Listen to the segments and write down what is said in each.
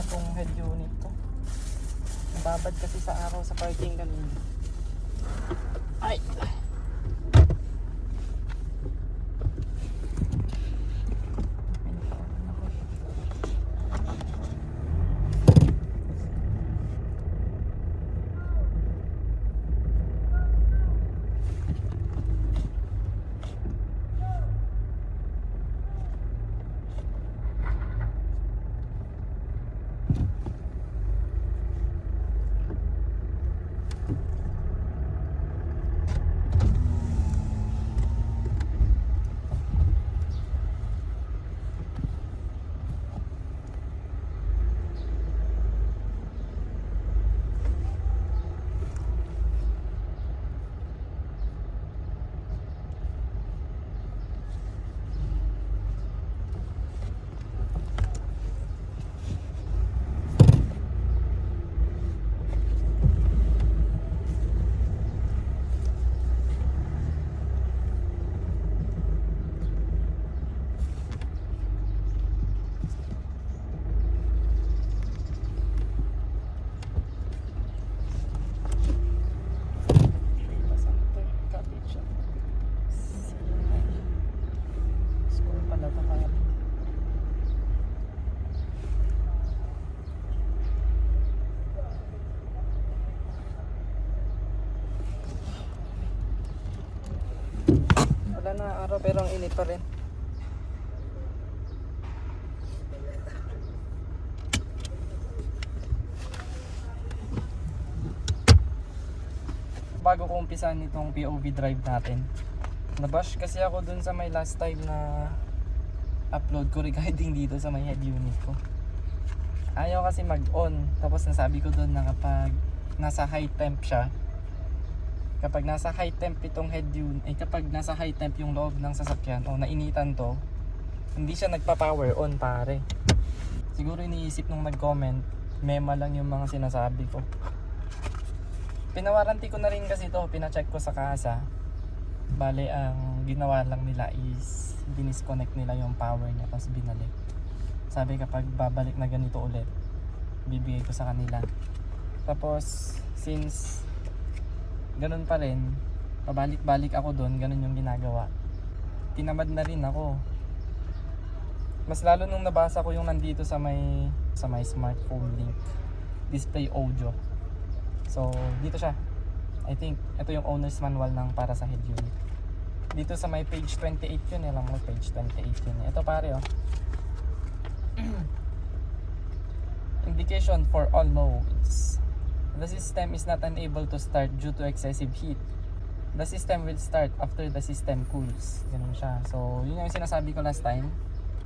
itong head unit ko. Nababad kasi sa araw sa parking kanina. Ay! Wala na araw pero ang init pa rin. Bago ko umpisan itong POV drive natin, nabash kasi ako dun sa may last time na upload ko regarding dito sa may head unit ko. Ayaw kasi mag-on, tapos nasabi ko dun na kapag nasa high temp siya, kapag nasa high temp itong head unit, kapag nasa high temp yung loob ng sasakyan o nainitan to, hindi siya nagpa-power on pare. Siguro iniisip nung nag-comment, mema lang yung mga sinasabi ko. Pinawaranty ko na rin kasi to, pina-check ko sa kasa. Bale, ang ginawa lang nila is dinisconnect nila yung power niya tapos binalik. Sabi kapag babalik na ganito ulit, bibigay ko sa kanila. Tapos, since ganun pa rin, pabalik-balik ako doon, ganun yung ginagawa. Tinamad na rin ako. Mas lalo nung nabasa ko yung nandito sa may smartphone link, display audio. So, dito siya. I think, ito yung owner's manual ng para sa head unit. Dito sa may page 28 yun, lang mo page 28 yun. Ito pare oh. Indication for all modes. The system is not unable to start due to excessive heat. The system will start after the system cools. Ganun siya. So, yun yung sinasabi ko last time.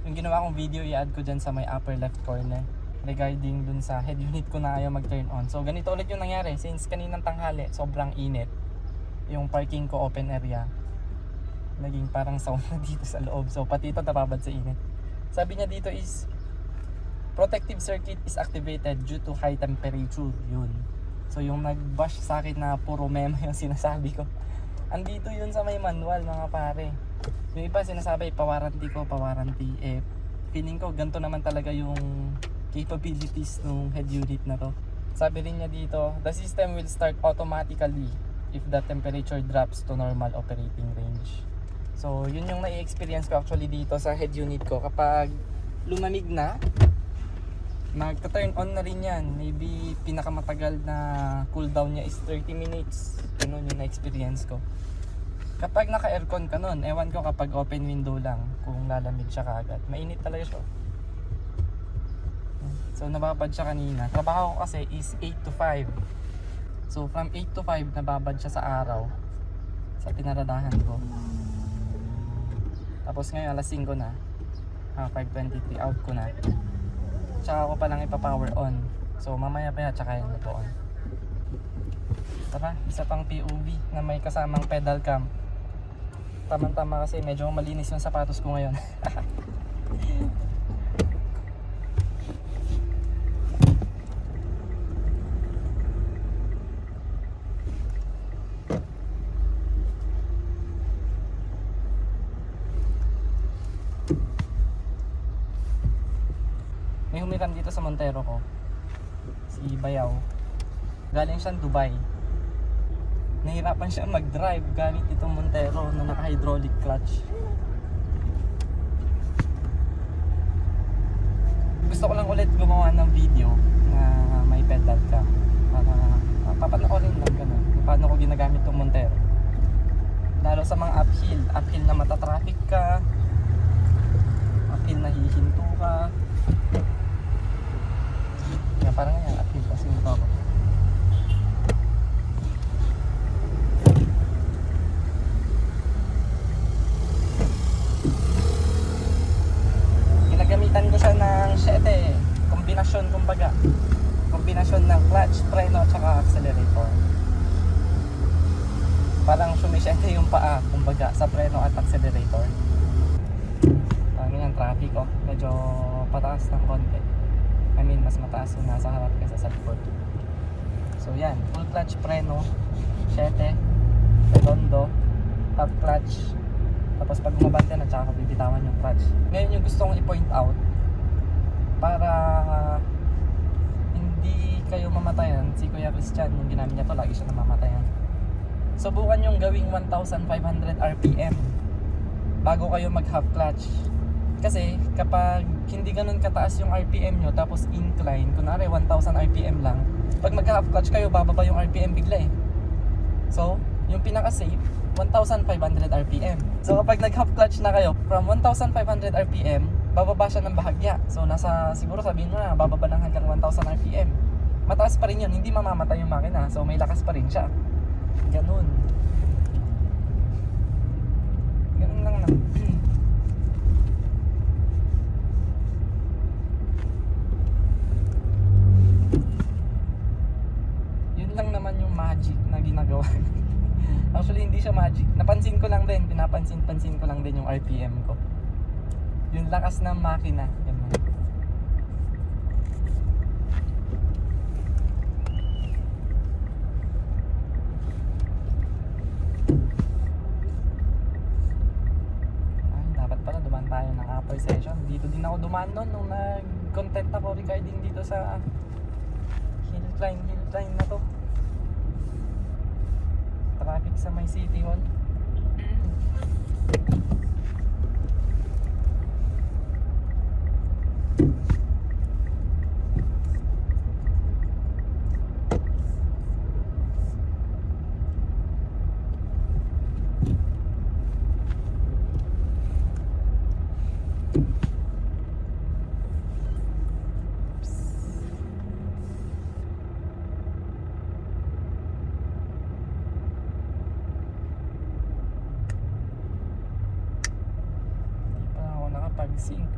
Yung ginawa kong video, i-add ko dyan sa may upper left corner regarding dun sa head unit ko na ayaw mag-turn on. So, ganito ulit yung nangyari. Since kaninang tanghali, sobrang init. Yung parking ko open area. Naging parang sauna dito sa loob. So, pati ito napabad sa init. Sabi niya dito is, protective circuit is activated due to high temperature. Yun. So, yung nag-bash sa akin na puro mema yung sinasabi ko. Andito yun sa may manual, mga pare. Yung iba sinasabi, pawaranty ko, pawaranty. Feeling ko, ganito naman talaga yung capabilities ng head unit na to. Sabi rin niya dito, the system will start automatically if the temperature drops to normal operating range. So, yun yung na-experience ko actually dito sa head unit ko. Kapag lumamig na, magta-turn on na rin yan. Maybe pinakamatagal na cooldown niya is 30 minutes. Ganun yung na-experience ko. Kapag naka-aircon ka nun, ewan ko kapag open window lang, kung lalamig siya kaagad. Mainit talaga siya. So, nababad siya kanina. Trabaho ko kasi is 8 to 5. So, from 8 to 5, nababad siya sa araw. Sa pinaradahan ko. Tapos ngayon, alas 5 na. 5:23, out ko na. Tsaka ako palang ipa-power on. So, mamaya pa yan, tsaka yun ito on. Tara, isa pang POV na may kasamang pedal cam. Tamang-tama kasi medyo malinis yung sapatos ko ngayon. sa Montero ko, si Bayaw, galing siyang Dubai. Nahirapan siya mag-drive gamit itong Montero na naka-hydraulic clutch. Gusto ko lang ulit gumawa ng video na may pedal ka para papanoorin lang ganun paano ko ginagamit itong Montero, lalo sa mga uphill na matatraffic ka, uphill na hihinto ka. Kaya parang ngayon uphill kasi ito ako. Ginagamitan ko siya ng 7 kombinasyon, kumbaga kombinasyon ng clutch, preno at saka accelerator. Parang sumisyete yung paa, kumbaga, sa preno at accelerator. Parang yung traffic, oh, medyo pataas ng konti. I mean, mas mataas yung nasa harap kaysa sa likod. So yan, full clutch, preno, 7, redondo, half clutch. Tapos pag umabante na, tsaka bibitawan yung clutch. Ngayon yung gusto kong i-point out para hindi kayo mamatayan. Si Kuya Christian, yung ginamit niya to, lagi siya namamatayan. Subukan yung gawing 1,500 RPM bago kayo mag half clutch. Kasi kapag hindi ganun kataas yung RPM nyo tapos incline, kunwari 1,000 RPM lang, pag mag half clutch kayo, bababa yung RPM bigla eh. So, yung pinaka-safe, 1,500 RPM. So kapag nag half clutch na kayo, from 1,500 RPM, bababa siya ng bahagya. So nasa, siguro sabihin mo na, bababa lang hanggang 1,000 RPM. Mataas pa rin yun, hindi mamamatay yung makina. So may lakas pa rin siya. Ganun. Ganun lang na. Yun lang naman yung magic na ginagawa. Actually hindi siya magic. Napansin ko lang din, pinapansin ko lang din yung RPM ko. Yung lakas ng makina. Ganun. Dapat pala dumaan tayo ng upper session. Dito din ako dumaan noon nung nag-content ako regarding dito sa hill climb na to. Traffic sa may City Hall. Pag-sync.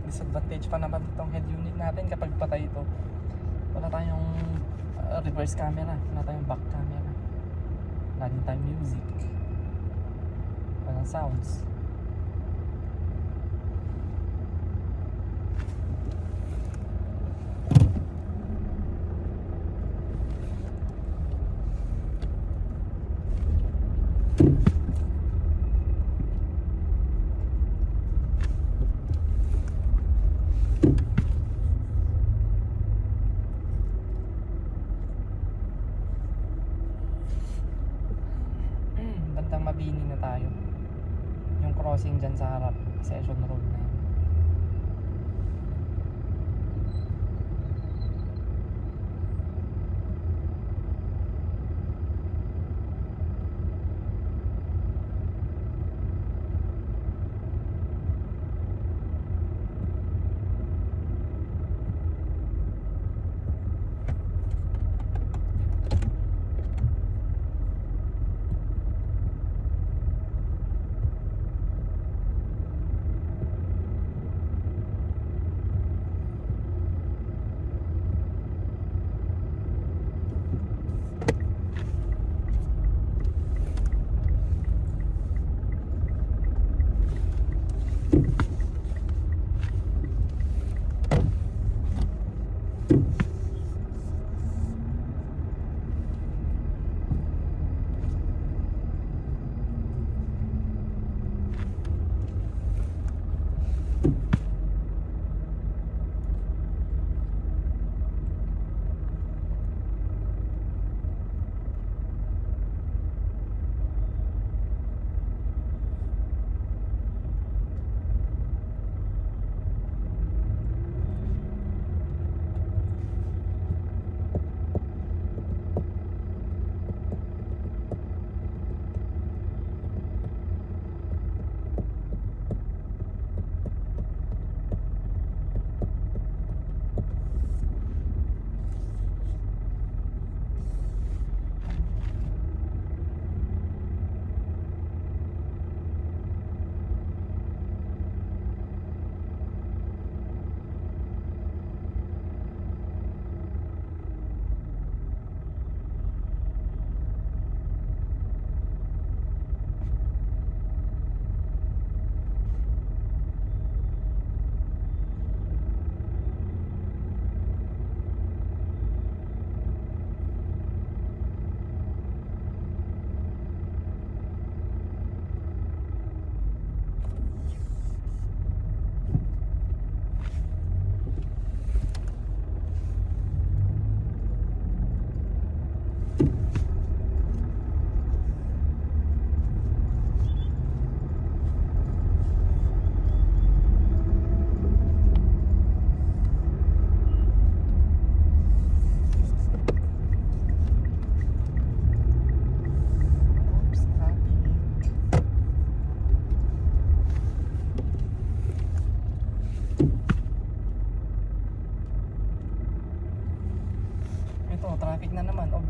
Disadvantage pa naman itong head unit natin kapag patay ito. Wala tayong reverse camera, wala tayong back camera. Lagi tayong music. Walang sounds. Mabini na tayo. Yung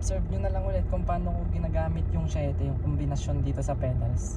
observe nyo na lang ulit kung paano ko ginagamit yung 7, yung kombinasyon dito sa pedals.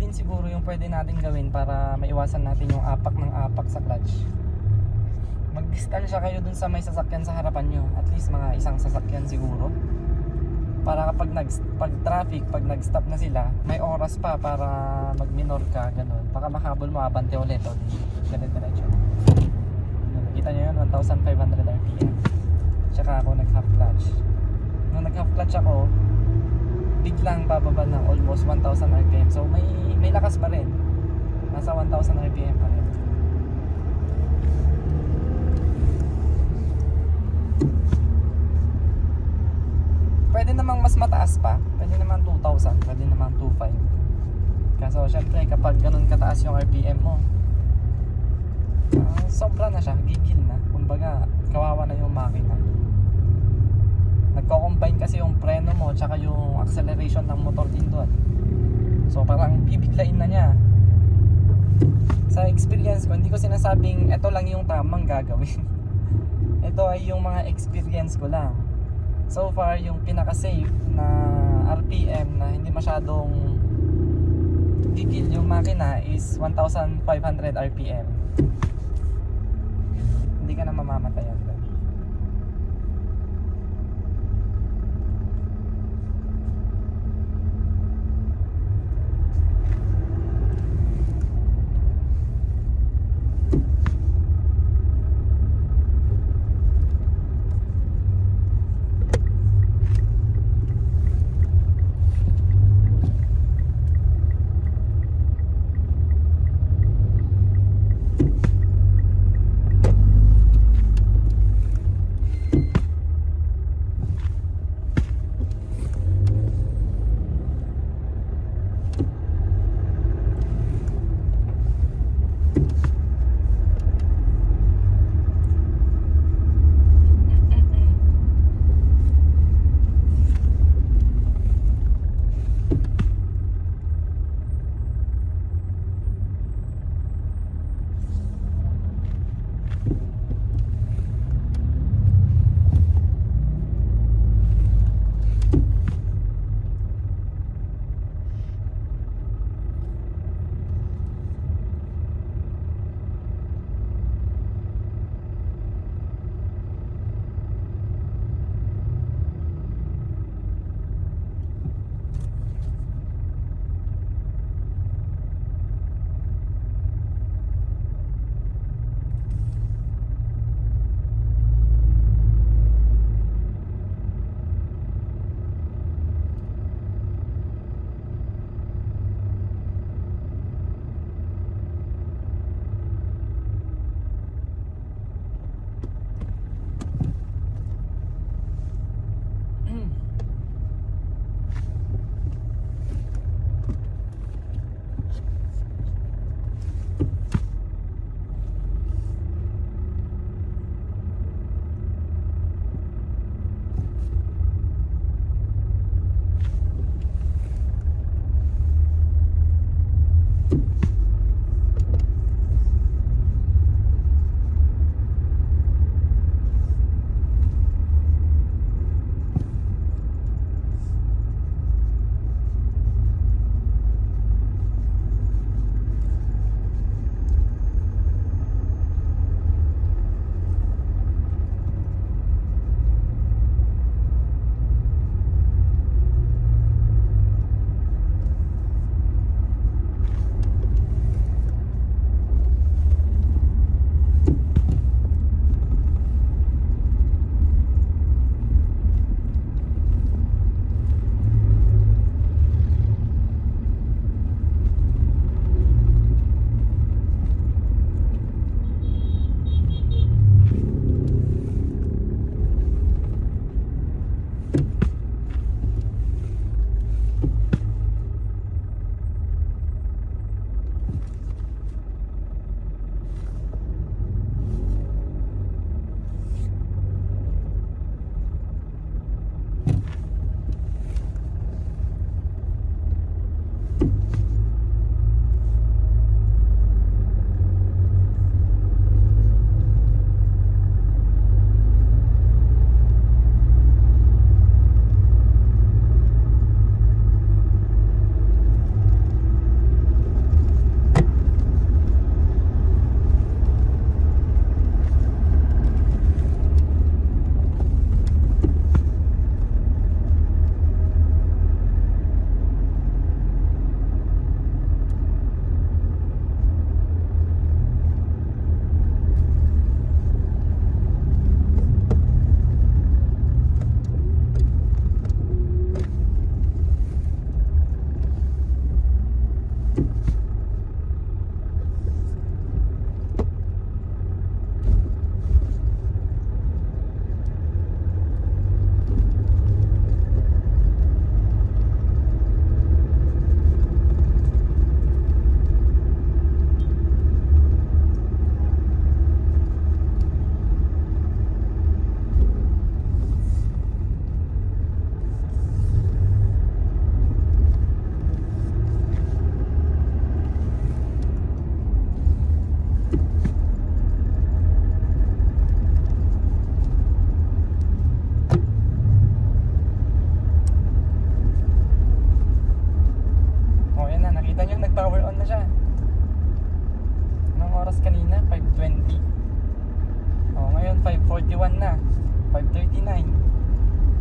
Siguro yung pwede natin gawin para maiwasan natin yung apak ng apak sa clutch. Magdistansya kayo dun sa may sasakyan sa harapan nyo, at least mga isang sasakyan siguro, para kapag pag traffic, pag nag-stop na sila, may oras pa para mag-minor ka, ganun. Baka makahabol mo, abante ulit o dire-diretso. Nakita nyo yun, 1,500 RPM. Tsaka ako nag-half clutch. Nung nag-half clutch ako, biglang bababa ng almost 1,000 RPM. So may lakas pa rin. Nasa 1,000 RPM pa rin. Pwede namang mas mataas pa. Pwede naman 2,000. Pwede naman 2,500. Kaso syempre kapag ganun kataas yung RPM mo, sobra na siya. Gigil na. Kumbaga kawawa na yung makina. Nagko-combine kasi yung preno mo tsaka yung acceleration ng motor din doon. So parang bibiglain na niya. Sa experience ko, hindi ko sinasabing ito lang yung tamang gagawin. Ito ay yung mga experience ko lang. So far, yung pinaka-safe na RPM na hindi masyadong gigil yung makina is 1,500 RPM. Hindi ka na mamamatayan doon.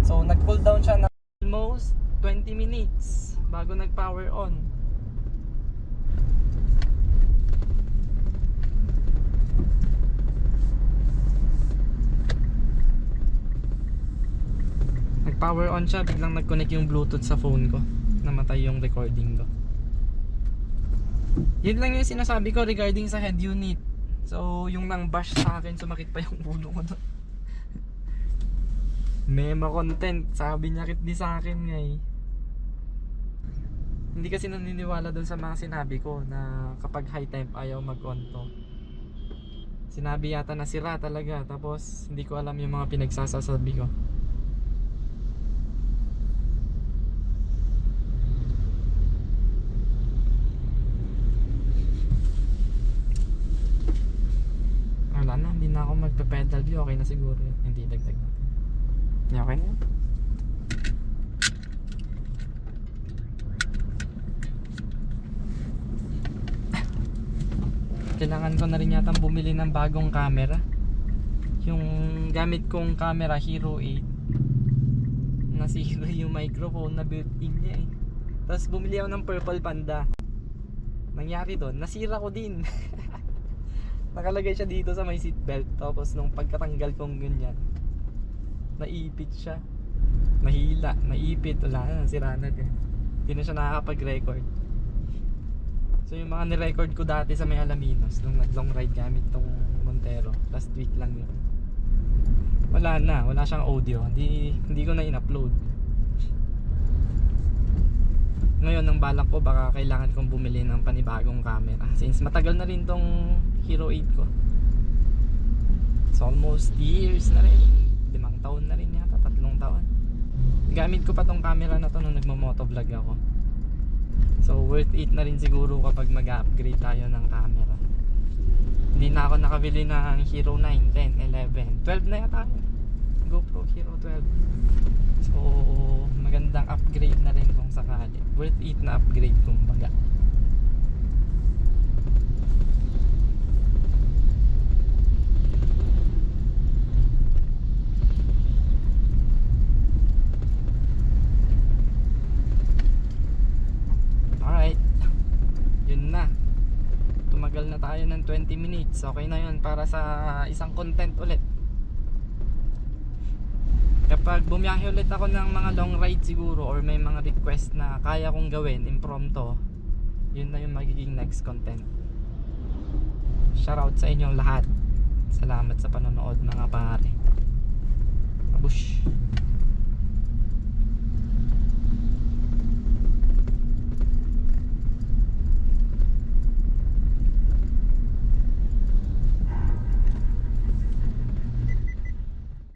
So nag-cool down siya ng almost 20 minutes bago nag-power on. Nag-power on siya, biglang nag-connect yung Bluetooth sa phone ko. Namatay yung recording ko. Yun lang yung sinasabi ko regarding sa head unit. So yung nang bash sa akin, sumakit pa yung ulo ko doon. Mema content, sabi niya kit di sa akin nga eh. Hindi kasi naniniwala doon sa mga sinabi ko na kapag high temp ayaw mag-on to. Sinabi yata na sira talaga, tapos hindi ko alam yung mga pinagsasasabi ko. Wala na, hindi na ako magpe-pedal view, okay na siguro yun. Hindi, dagdag natin. Okay na yun. Kailangan ko na rin yata bumili ng bagong camera. Yung gamit kong camera, Hero 8, nasira yung microphone na built-in niya eh. Tapos bumili ako ng Purple Panda. Nangyari doon, nasira ko din. Nakalagay siya dito sa may seatbelt. Tapos nung pagkatanggal kong ganyan, naipit siya. Nahila, naipit, wala na, nasira na din. Hindi na siya nakakapag-record. So yung mga ni-record ko dati sa may Alaminos nung nag-long ride gamit tong Montero, last week lang yun. Wala na, wala siyang audio. Hindi ko na in-upload. Ngayon ang balak ko, baka kailangan kong bumili ng panibagong camera since matagal na rin tong Hero 8 ko. It's almost years na rin. 5 taon na rin yata, 3 taon. Gamit ko pa tong camera na to nung nagmo-motovlog ako. So worth it na rin siguro kapag mag-upgrade tayo ng camera. Hindi na ako nakabili ng Hero 9, 10, 11, 12 na yata. GoPro Hero 12. So magandang upgrade na rin kung sakali. Worth it na upgrade kumbaga. Alright, yun na. Tumagal na tayo ng 20 minutes. Okay na yun para sa isang content ulit. Kapag bumiyahe ulit ako ng mga long ride siguro, or may mga request na kaya kong gawin impromptu, yun na yung magiging next content. Shoutout sa inyong lahat. Salamat sa panonood mga pare. Abush.